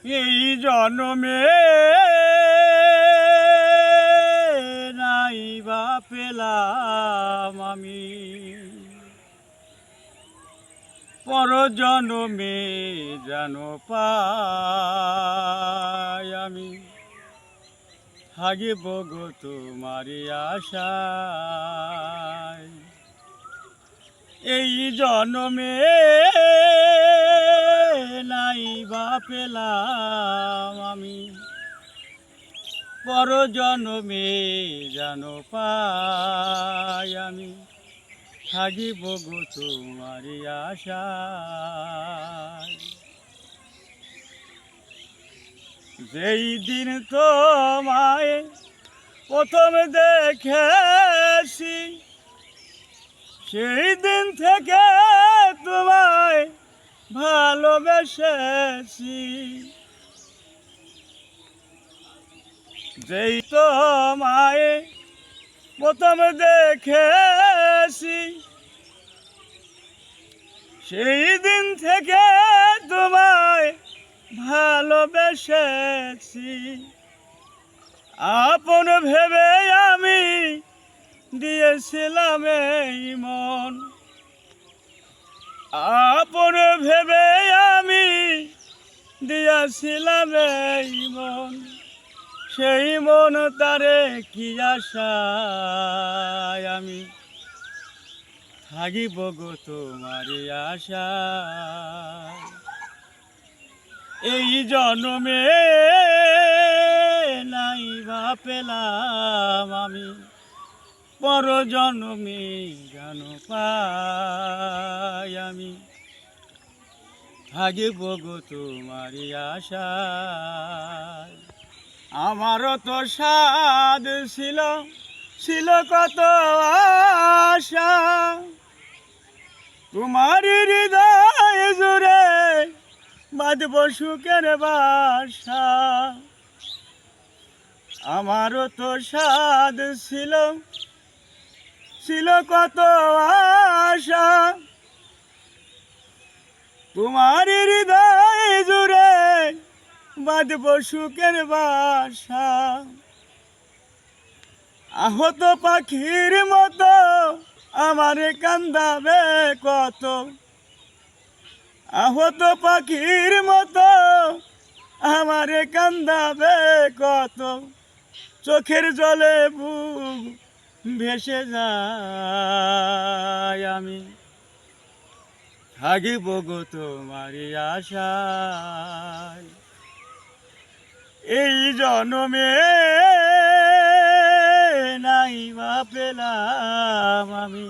এই জন্মে নাই বা পেলাম আমি, পর জন্মে যেন পাই আমি, থাকিব গো তোমারি আশায়। এই জন্মে নাই বা পেলাম আমি, পর জন্মে যেন পাই আমি, থাকিব গো তোমারি আশায়। যেই দিন তোমায় প্রথম দেখেছি, সেই দিন থেকে তোমায় ভালোবেসেছি। যেই তোমায় প্রথম দেখেছি, সেই দিন থেকে তোমায় ভালোবেসেছি। আপন ভেবে আমি দিয়েছিলাম এই মন, আপন ভেবে আমি দিয়েছিলাম এই মন। সেই মন তারে কি আশায় আমি, থাকিব গো তোমারি আশায়। এই জন্মে নাই বা পেলাম আমি, পর জন্মে যেন পাই আমি, থাকিব গো তোমারি আশায়। আমারও তো সাধ ছিল, ছিল কত আশা, তোমারি হৃদয় জুড়ে বাঁধব সুখের বাসা। আমারও তো সাধ ছিল, ছিল কত আশা, তোমারি হৃদয় জুড়ে বাঁধব সুখের বাসা। আহত পাখির মতো আমারে কান্দাবে কত, আহত পাখির মতো আমারে কান্দাবে কত, চোখের জলে বুক ভেসে যায় আমি, থাকিব গো তোমারি আশায়। এই জন্মে নাই বা পেলাম আমি,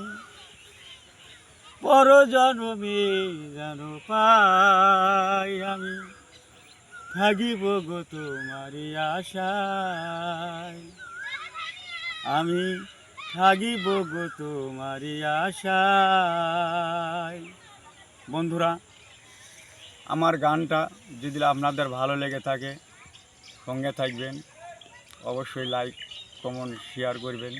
পর জন্মে যেন পাই আমি, থাকিব গো তোমারি আশায়। আমি থাকিব গো তোমারি আশায়। বন্ধুরা, আমার গানটা যদি আপনাদের ভালো লেগে থাকে, সঙ্গে থাকবেন, অবশ্যই লাইক কমেন্ট শেয়ার করবেন।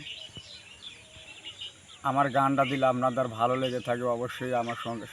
আমার গানটা দিলে আপনাদের ভালো লেগে থাকে, অবশ্যই আমার সঙ্গে